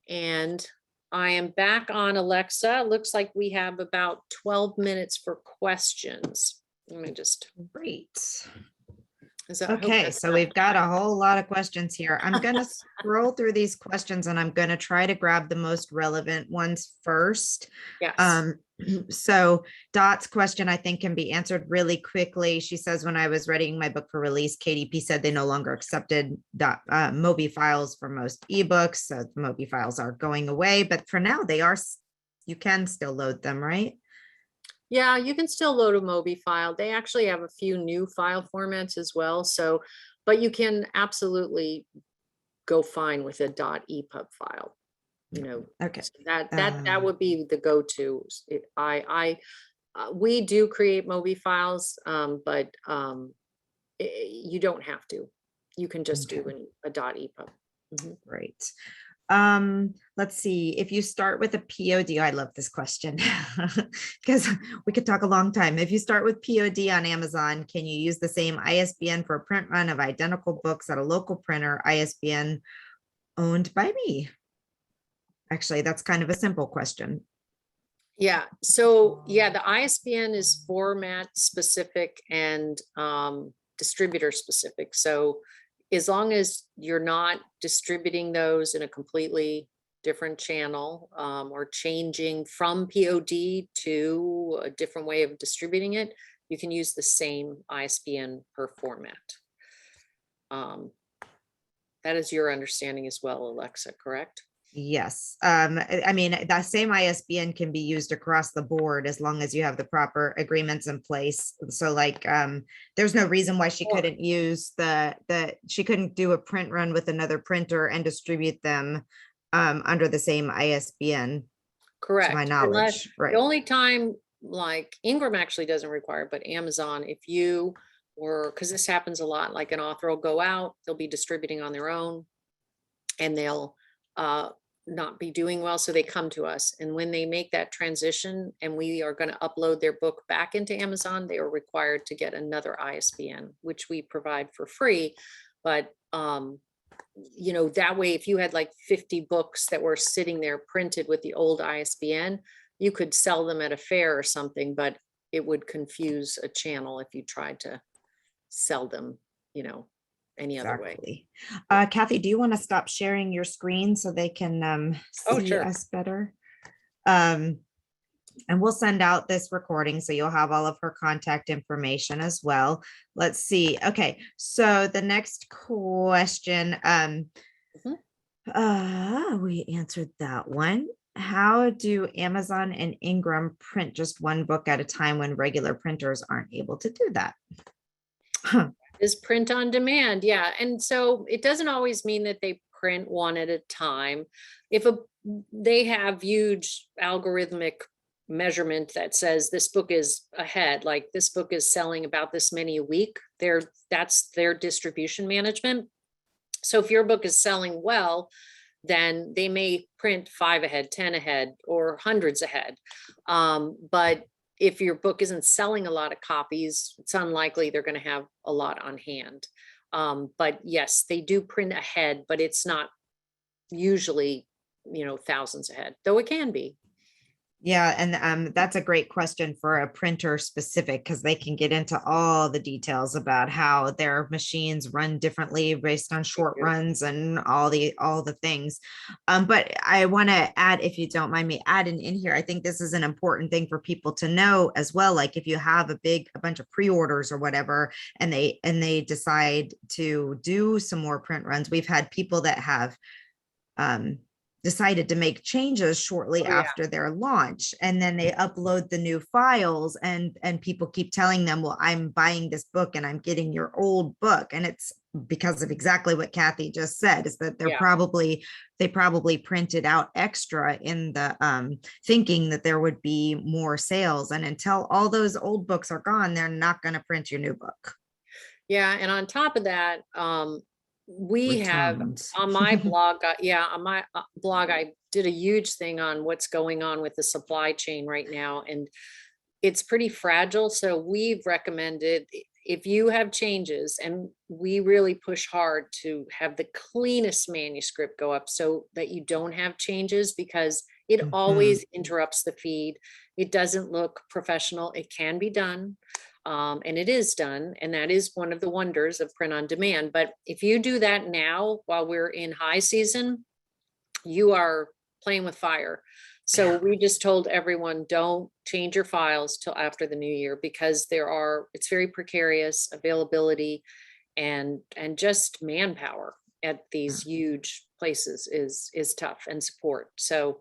and I am back on Alexa. It looks like we have about 12 minutes for questions. Let me just. Great. Okay, so we've got a whole lot of questions here. I'm going to scroll through these questions, and I'm going to try to grab the most relevant ones first. Yes. So Dot's question, I think, can be answered really quickly. She says, when I was writing my book for release, KDP said they no longer accepted Mobi files for most ebooks. So the Mobi files are going away, but for now they are, you can still load them, right? Yeah, you can still load a Mobi file. They actually have a few new file formats as well. So, but you can absolutely go fine with a .epub file. Okay. So that would be the go-to. We do create Mobi files, but you don't have to. You can just do a .epub. Great. Let's see. If you start with a POD, I love this question because we could talk a long time. If you start with POD on Amazon, can you use the same ISBN for a print run of identical books at a local printer, ISBN owned by me? Actually, that's kind of a simple question. Yeah. So yeah, the ISBN is format specific and distributor specific. So as long as you're not distributing those in a completely different channel or changing from POD to a different way of distributing it, you can use the same ISBN per format. That is your understanding as well, Alexa, correct? Yes. I mean, that same ISBN can be used across the board as long as you have the proper agreements in place. So like, there's no reason why she couldn't use she couldn't do a print run with another printer and distribute them under the same ISBN. Correct. To my knowledge, right. The only time, like Ingram actually doesn't require, but Amazon, if you were, because this happens a lot, like an author will go out, they'll be distributing on their own, and they'll not be doing well. So they come to us. And when they make that transition and we are going to upload their book back into Amazon, they are required to get another ISBN, which we provide for free. But, you know, that way, if you had like 50 books that were sitting there printed with the old ISBN, you could sell them at a fair or something, but it would confuse a channel if you tried to sell them, you know, any other way. Exactly. Kathy, do you want to stop sharing your screen so they can Oh, see sure. us better? And we'll send out this recording so you'll have all of her contact information as well. Let's see. Okay, so the next question, we answered that one. How do Amazon and Ingram print just one book at a time when regular printers aren't able to do that? Is print on demand. Yeah. And so it doesn't always mean that they print one at a time. If they have huge algorithmic measurement that says this book is ahead, like this book is selling about this many a week, that's their distribution management. So if your book is selling well, then they may print 5 ahead, 10 ahead, or hundreds ahead. But if your book isn't selling a lot of copies, it's unlikely they're going to have a lot on hand. But yes, they do print ahead, but it's not usually, you know, thousands ahead, though it can be. Yeah, and that's a great question for a printer specific, because they can get into all the details about how their machines run differently based on short runs and all the things. But I want to add, if you don't mind me adding in here, I think this is an important thing for people to know as well. Like if you have a bunch of pre-orders or whatever, and they decide to do some more print runs, we've had people that have decided to make changes shortly after their launch, and then they upload the new files, and people keep telling them, well, I'm buying this book and I'm getting your old book. And it's because of exactly what Kathy just said, is that they probably printed out extra in the thinking that there would be more sales, and until all those old books are gone, they're not going to print your new book. Yeah. And on top of that, we Returns. have on my blog, on my blog, I did a huge thing on what's going on with the supply chain right now, and it's pretty fragile. So we've recommended, if you have changes, and we really push hard to have the cleanest manuscript go up so that you don't have changes, because it always interrupts the feed. It doesn't look professional. It can be done. And it is done. And that is one of the wonders of print on demand. But if you do that now, while we're in high season, you are playing with fire. So we just told everyone, don't change your files till after the new year, because it's very precarious availability, and just manpower at these huge places is tough, and support. So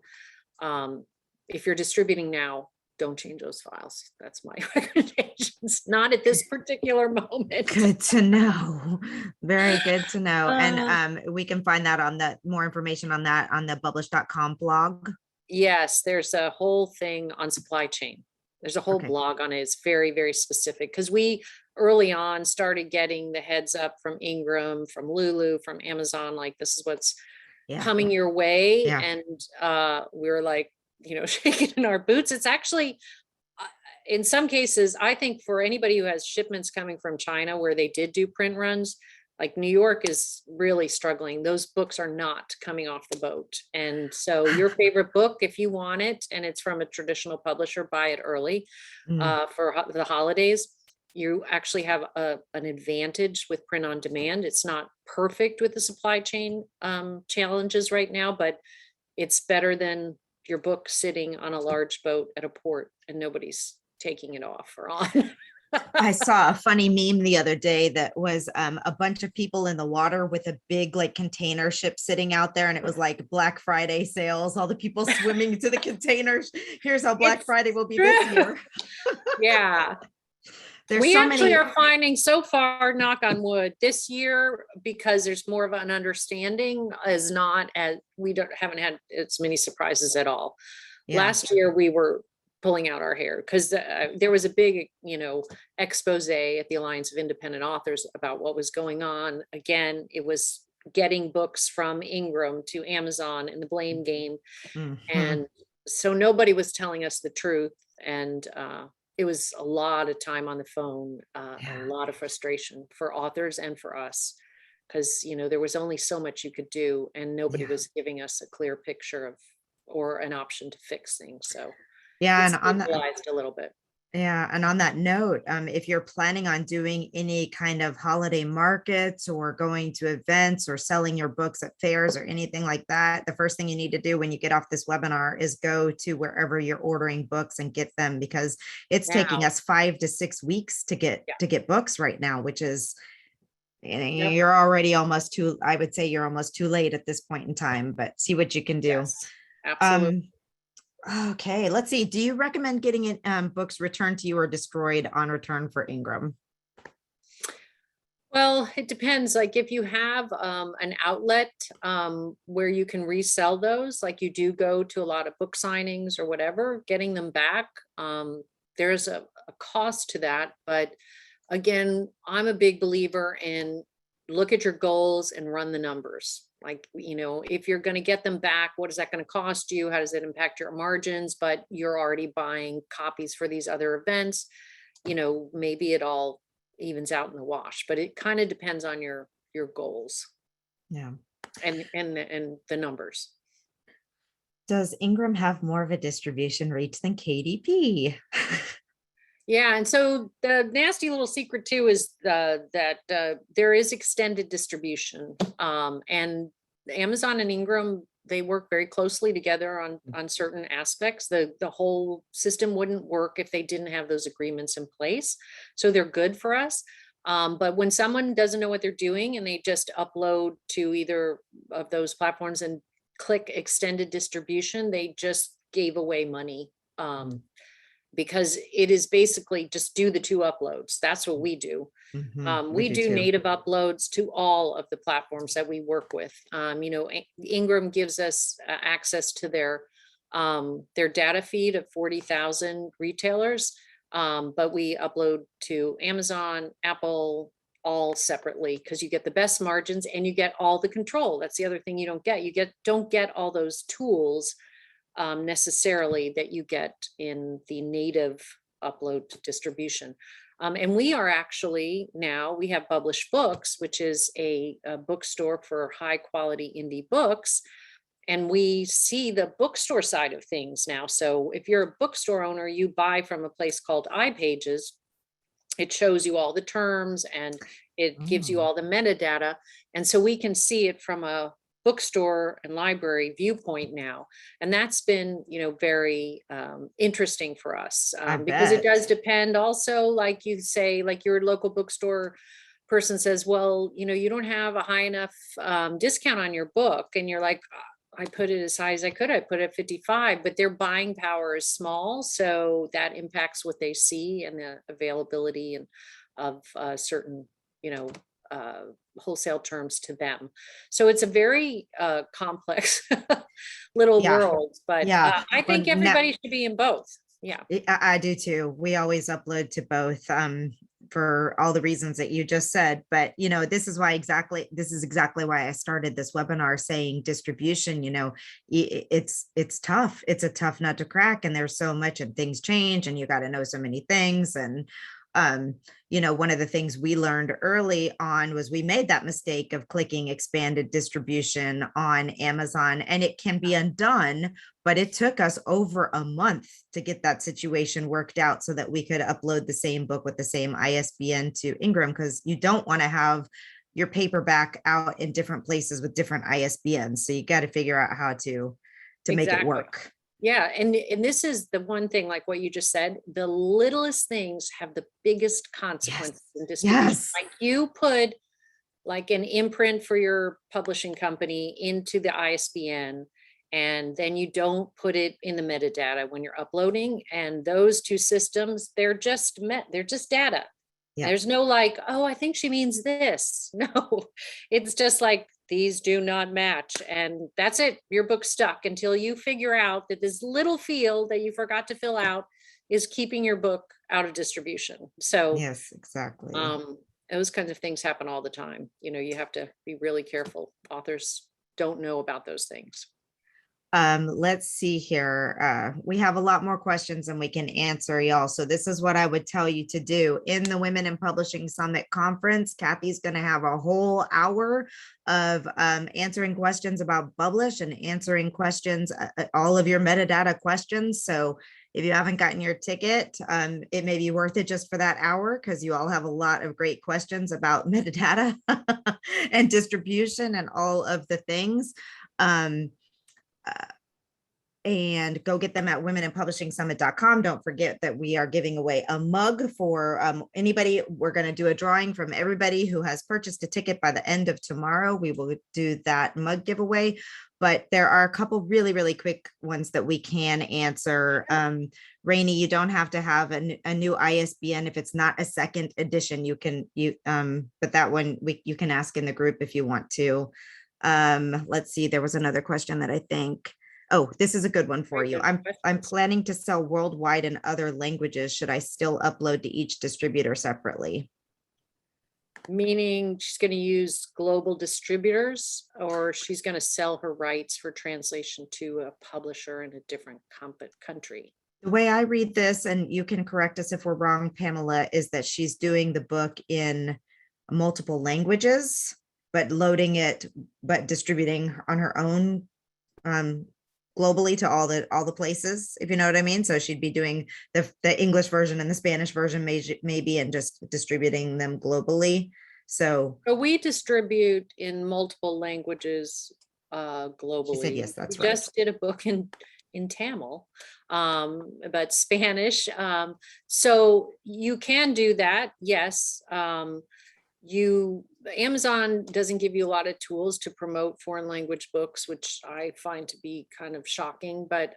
if you're distributing now, don't change those files. That's my recommendations. Not at this particular moment. Good to know. Very good to know. And we can find that on more information on that on the Bublish.com blog. Yes, there's a whole thing on supply chain. There's a whole blog on it. It's very, very specific, because we early on started getting the heads up from Ingram, from Lulu, from Amazon, like this is what's coming your way. And we were like, you know, shaking in our boots. It's actually, in some cases, I think for anybody who has shipments coming from China where they did do print runs, like New York is really struggling. Those books are not coming off the boat. And so your favorite book, if you want it, and it's from a traditional publisher, buy it early for the holidays. You actually have an advantage with print on demand. It's not perfect with the supply chain challenges right now, but it's better than your book sitting on a large boat at a port and nobody's taking it off or on. I saw a funny meme the other day that was a bunch of people in the water with a big like container ship sitting out there, and it was like Black Friday sales, all the people swimming to the containers. Here's how Black Friday will be this year. Yeah. We actually are finding so far, knock on wood, this year, because there's more of an understanding, is not as haven't had as many surprises at all. Last year we were pulling out our hair because there was a big, expose at the Alliance of Independent Authors about what was going on. Again, it was getting books from Ingram to Amazon in the blame game. Mhm. And so nobody was telling us the truth. And it was a lot of time on the phone, a Yeah. lot of frustration for authors and for us, because, you know, there was only so much you could do and nobody Yeah. was giving us a clear picture of, or an option to fix things. So Yeah, it's and on that, stabilized a little bit. yeah, and on that note, if you're planning on doing any kind of holiday markets or going to events or selling your books at fairs or anything like that, the first thing you need to do when you get off this webinar is go to wherever you're ordering books and get them, because it's taking Now, us 5 to 6 weeks to yeah, get books right now, which is, yep, you're already almost too, I would say you're almost too late at this point in time, but see what you can do. yes, absolutely. Um, Okay, let's see. Do you recommend getting it, books returned to you or destroyed on return for Ingram? Well, it depends. Like if you have an outlet where you can resell those, like you do go to a lot of book signings or whatever, getting them back, there's a cost to that. But again, I'm a big believer in look at your goals and run the numbers. Like, you know, if you're going to get them back, what is that going to cost you? How does it impact your margins? But you're already buying copies for these other events. You know, maybe it all evens out in the wash, but it kind of depends on your goals Yeah. and the numbers. Does Ingram have more of a distribution reach than KDP? Yeah, and so the nasty little secret too is that there is extended distribution, and Amazon and Ingram, they work very closely together on certain aspects. The whole system wouldn't work if they didn't have those agreements in place. So they're good for us. But when someone doesn't know what they're doing and they just upload to either of those platforms and click extended distribution, they just gave away money. Because it is basically just do the 2 uploads. That's what we do. We We do do too. native uploads to all of the platforms that we work with. You know, Ingram gives us access to their data feed of 40,000 retailers, but we upload to Amazon, Apple, all separately, because you get the best margins and you get all the control. That's the other thing you don't get. Don't get all those tools necessarily that you get in the native upload distribution. And we are actually now, we have Bublish Books, which is a bookstore for high quality indie books. And we see the bookstore side of things now. So if you're a bookstore owner, you buy from a place called iPages. It shows you all the terms and it gives you all the metadata. And so we can see it from a bookstore and library viewpoint now. And that's been, you know, very interesting for us because it does depend also, like you say, like your local bookstore person says, well, you know, you don't have a high enough discount on your book. And you're like, I put it as high as I could. I put it at 55, but their buying power is small. So that impacts what they see and the availability and of certain, you know, wholesale terms to them. So it's a very complex little Yeah. world, but Yeah. I think everybody should be in both. Yeah. I do too. We always upload to both for all the reasons that you just said. But, you know, this is exactly why I started this webinar saying distribution, you know, it's tough. It's a tough nut to crack. And there's so much and things change and you got to know so many things. And you know, one of the things we learned early on was we made that mistake of clicking expanded distribution on Amazon, and it can be undone, but it took us over a month to get that situation worked out so that we could upload the same book with the same ISBN to Ingram, because you don't want to have your paperback out in different places with different ISBNs. So you got to figure out how to make it work. Yeah. And this is the one thing, like what you just said, the littlest things have the biggest consequences in distribution. Yes. Like you put like an imprint for your publishing company into the ISBN, and then you don't put it in the metadata when you're uploading. And those two systems, they're just data. Yeah. There's no like, oh, I think she means this. No, it's just like, these do not match. And that's it. Your book's stuck until you figure out that this little field that you forgot to fill out is keeping your book out of distribution. So yes, exactly. those kinds of things happen all the time. You have to be really careful. Authors don't know about those things. Let's see here. We have a lot more questions than we can answer, y'all. So this is what I would tell you to do. In the Women in Publishing Summit conference, Kathy's going to have a whole hour of answering questions about Bublish and answering questions, all of your metadata questions. So if you haven't gotten your ticket, it may be worth it just for that hour, because you all have a lot of great questions about metadata and distribution and all of the things. And go get them at womeninpublishingsummit.com. Don't forget that we are giving away a mug for anybody. We're going to do a drawing from everybody who has purchased a ticket by the end of tomorrow. We will do that mug giveaway, but there are a couple really, really quick ones that we can answer. Rainey, you don't have to have a new ISBN if it's not a second edition. But that one you can ask in the group if you want to. Let's see, there was another question that I think. Oh, this is a good one for you. I'm planning to sell worldwide in other languages. Should I still upload to each distributor separately? Meaning she's going to use global distributors, or she's going to sell her rights for translation to a publisher in a different country? The way I read this, and you can correct us if we're wrong, Pamela, is that she's doing the book in multiple languages, but distributing on her own globally to all the places, if you know what I mean. So she'd be doing the English version and the Spanish version maybe, and just distributing them globally. But we distribute in multiple languages globally. She said yes, that's we right. Just did a book in Tamil, but Spanish. So you can do that, yes. Amazon doesn't give you a lot of tools to promote foreign language books, which I find to be kind of shocking, but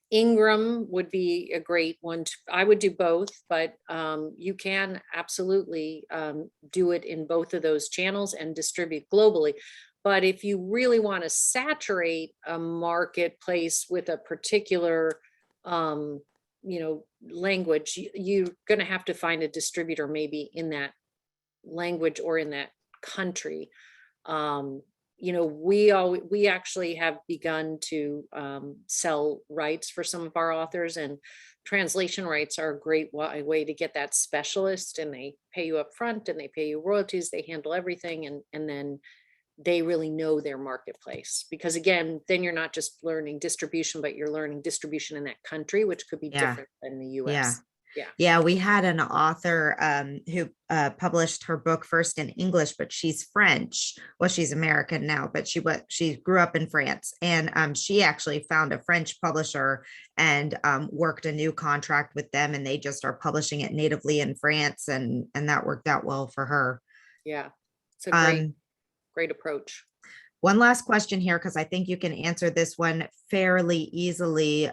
Ingram would be a great one. I would do both, but you can absolutely do it in both of those channels and distribute globally. But if you really want to saturate a marketplace with a particular language, you're going to have to find a distributor maybe in that language or in that country. We actually have begun to sell rights for some of our authors, and translation rights are a great way to get that specialist, and they pay you up front and they pay you royalties, they handle everything, and then they really know their marketplace, because again, then you're not just learning distribution, but you're learning distribution in that country, which could be different than the US. Yeah, we had an author who published her book first in English, but she's French. Well, she's American now, but she grew up in France, and she actually found a French publisher and worked a new contract with them, and they just are publishing it natively in France, and that worked out well for her. Yeah, it's a great approach. One last question here, because I think you can answer this one fairly easily.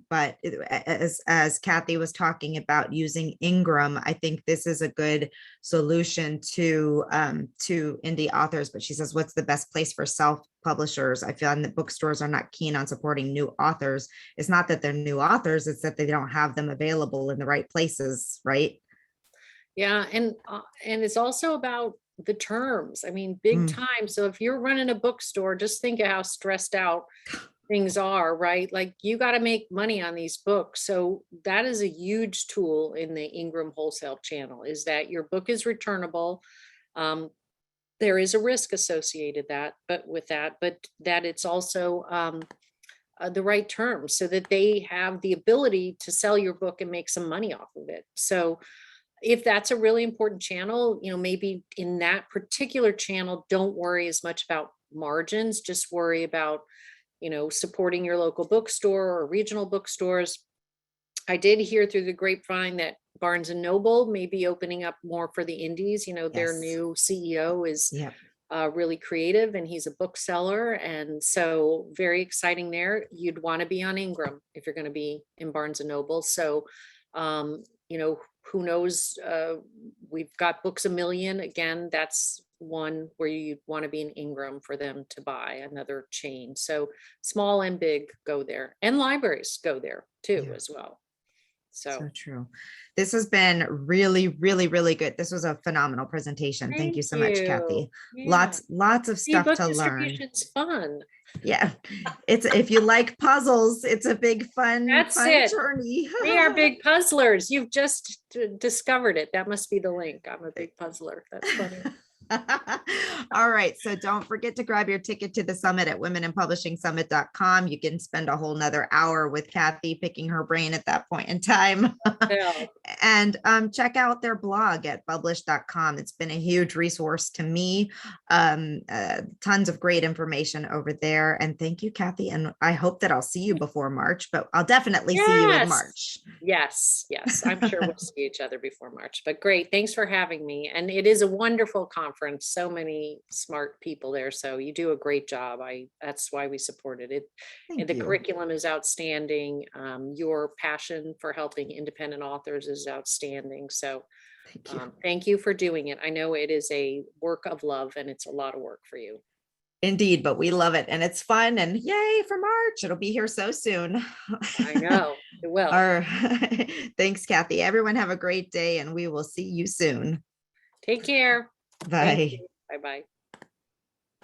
But as Kathy was talking about using Ingram, I think this is a good solution to indie authors. But she says, what's the best place for self-publishers? I find that bookstores are not keen on supporting new authors. It's not that they're new authors, it's that they don't have them available in the right places, right? Yeah, and it's also about the terms. I mean, big time. So if you're running a bookstore, just think of how stressed out things are, right? Like, you got to make money on these books. So that is a huge tool in the Ingram wholesale channel, is that your book is returnable. There is a risk associated with that, but that it's also the right terms, so that they have the ability to sell your book and make some money off of it. So if that's a really important channel, maybe in that particular channel, don't worry as much about margins, just worry about, supporting your local bookstore or regional bookstores. I did hear through the grapevine that Barnes and Noble may be opening up more for the indies. Their new CEO is really creative, and he's a bookseller. And so very exciting there. You'd want to be on Ingram if you're going to be in Barnes and Noble. So, who knows? We've got Books A Million. Again, that's one where you want to be in Ingram for them to buy, another chain. So small and big go there, and libraries go there too as well. So true. This has been really, really, really good. This was a phenomenal presentation. Thank you so much, Kathy. Yeah. Lots of stuff Book to learn. distribution's fun. Yeah, it's if you like puzzles, it's a big fun That's fun it. journey. We are big puzzlers. You've just discovered it. That must be the link. I'm a big puzzler. That's funny. All right. So don't forget to grab your ticket to the summit at womenandpublishingsummit.com. You can spend a whole nother hour with Kathy picking her brain at that point in time. And check out their blog at bublish.com. It's been a huge resource to me. Tons of great information over there. And thank you, Kathy. And I hope that I'll see you before March, but I'll definitely see you in March. Yes. I'm sure we'll see each other before March, but great. Thanks for having me. And it is a wonderful conference. So many smart people there. So you do a great job. That's why we supported it. And the curriculum is outstanding. Your passion for helping independent authors is outstanding. So thank you for doing it. I know it is a work of love and it's a lot of work for you. Indeed, but we love it and it's fun and yay for March. It'll be here so soon. I know it will. Thanks, Kathy. Everyone have a great day and we will see you soon. Take care. Bye. Bye-bye.